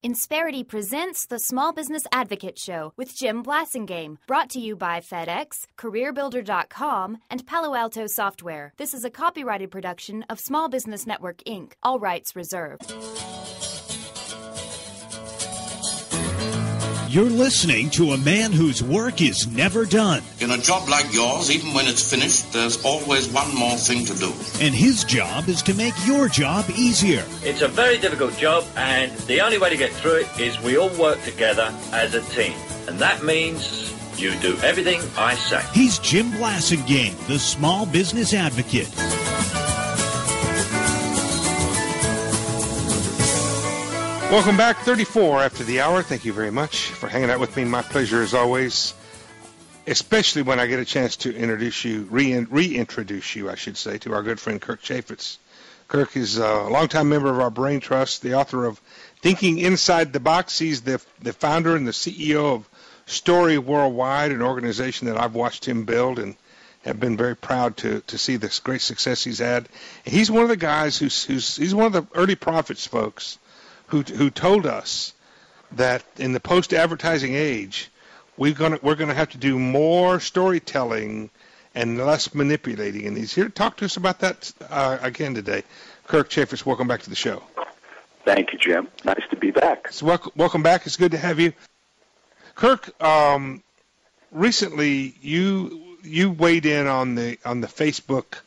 Insperity presents the Small Business Advocate Show with Jim Blasingame, brought to you by FedEx, CareerBuilder.com, and Palo Alto Software. This is a copyrighted production of Small Business Network, Inc., all rights reserved. You're listening to a man whose work is never done. In a job like yours, even when it's finished, there's always one more thing to do. And his job is to make your job easier. It's a very difficult job, and the only way to get through it is we all work together as a team. And that means you do everything I say. He's Jim Blasingame, the Small Business Advocate. Welcome back, 34 after the hour. Thank you very much for hanging out with me. My pleasure as always, especially when I get a chance to introduce you, reintroduce you, I should say, to our good friend Kirk Cheyfitz. Kirk is a longtime member of our Brain Trust, the author of Thinking Inside the Box. He's the founder and the CEO of Story Worldwide, an organization that I've watched him build and have been very proud to see this great success he's had. And he's one of the guys he's one of the early prophets, folks, who told us that in the post-advertising age, we're gonna have to do more storytelling and less manipulating. And he's here to talk to us about that again today. Kirk Cheyfitz, welcome back to the show. Thank you, Jim. Nice to be back. So welcome back. It's good to have you. Kirk, recently you weighed in on the Facebook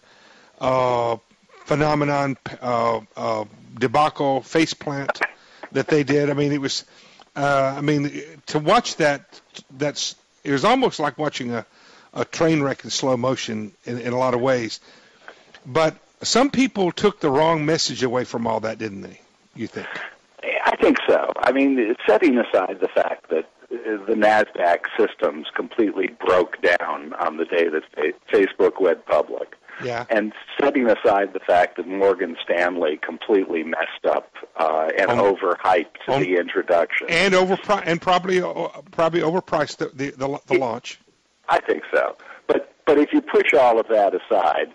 phenomenon, debacle, faceplant that they did. I mean, it was, to watch that, it was almost like watching a train wreck in slow motion in a lot of ways. But some people took the wrong message away from all that, didn't they, you think? I think so. I mean, setting aside the fact that the NASDAQ systems completely broke down on the day that Facebook went public, yeah, and setting aside the fact that Morgan Stanley completely messed up and overhyped the introduction, and probably overpriced the launch. I think so. But if you push all of that aside,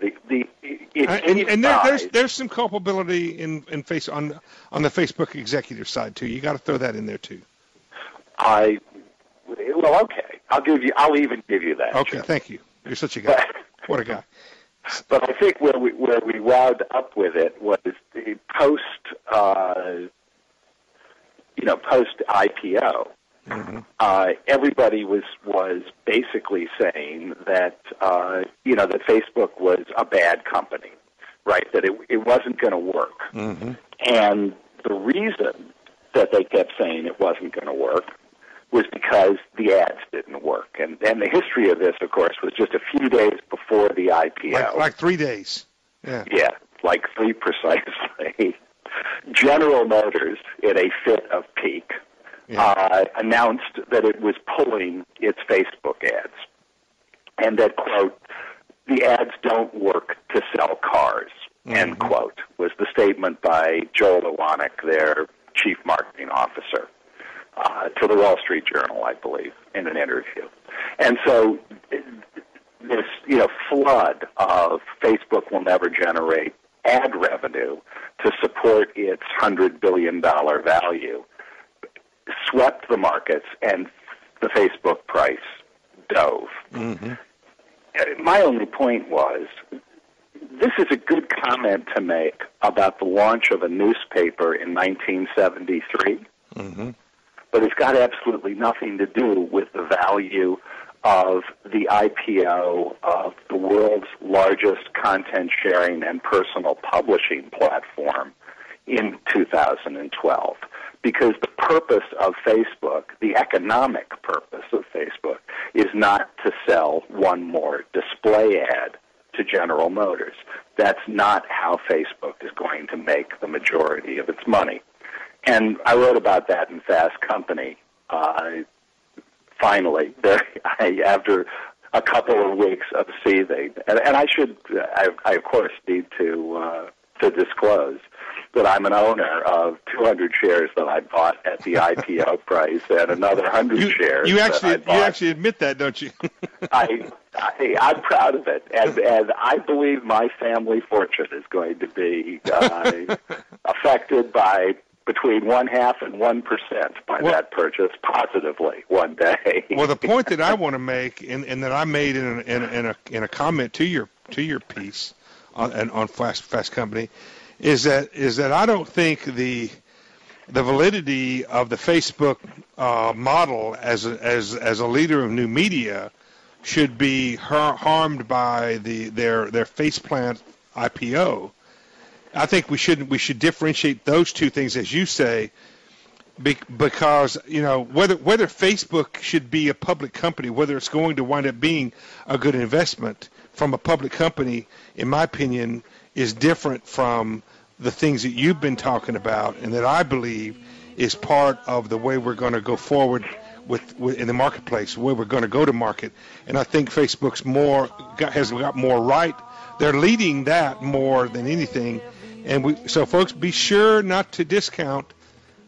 there's some culpability on the Facebook executive side too. You got to throw that in there too. Okay. I'll even give you that. Okay, Jim. Thank you. You're such a guy. What a guy. But I think where we wound up with it was the post IPO. Mm-hmm. Everybody was basically saying that that Facebook was a bad company, right? That it wasn't going to work. Mm-hmm. And the reason that they kept saying it wasn't going to work was because the ads didn't work. And the history of this, of course, was just a few days before the IPO. Like 3 days. Yeah. Yeah, like 3 precisely. General Motors, in a fit of pique, announced that it was pulling its Facebook ads. And that, quote, the ads don't work to sell cars, end quote, was the statement by Joel Iwanek, their chief marketing officer, to the Wall Street Journal, I believe, in an interview. And so this, flood of Facebook will never generate ad revenue to support its $100 billion value swept the markets, and the Facebook price dove. Mm-hmm. My only point was, this is a good comment to make about the launch of a newspaper in 1973, but it's got absolutely nothing to do with the value of the IPO of the world's largest content sharing and personal publishing platform in 2012. Because the purpose of Facebook, the economic purpose of Facebook, is not to sell one more display ad to General Motors. That's not how Facebook is going to make the majority of its money. And I wrote about that in Fast Company. Finally, after a couple of weeks of seething, and I of course need to disclose that I'm an owner of 200 shares that I bought at the IPO price and another 100 shares. You actually admit that, don't you? I'm proud of it, and I believe my family fortune is going to be affected by between 0.5% and 1% by that purchase positively one day. Well, the point that I want to make, and that I made in a comment to your piece on Fast Company, is that I don't think the validity of the Facebook model as a leader of new media should be harmed by their faceplant IPO. I think we should differentiate those two things, as you say, because whether Facebook should be a public company, whether it's going to wind up being a good investment from a public company, in my opinion, is different from the things that you've been talking about, and that I believe is part of the way we're going to go forward with in the marketplace, the way we're going to go to market. And I think Facebook's has got more right. They're leading that more than anything. And so folks, be sure not to discount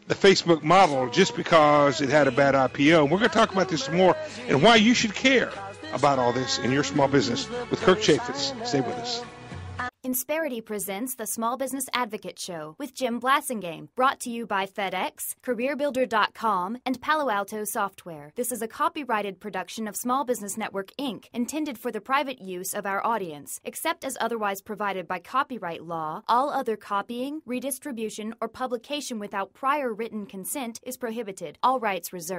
the Facebook model just because it had a bad IPO. And we're going to talk about this some more and why you should care about all this in your small business with Kirk Cheyfitz. Stay with us. Insperity presents the Small Business Advocate Show with Jim Blasingame, brought to you by FedEx, CareerBuilder.com, and Palo Alto Software. This is a copyrighted production of Small Business Network, Inc., intended for the private use of our audience. Except as otherwise provided by copyright law, all other copying, redistribution, or publication without prior written consent is prohibited. All rights reserved.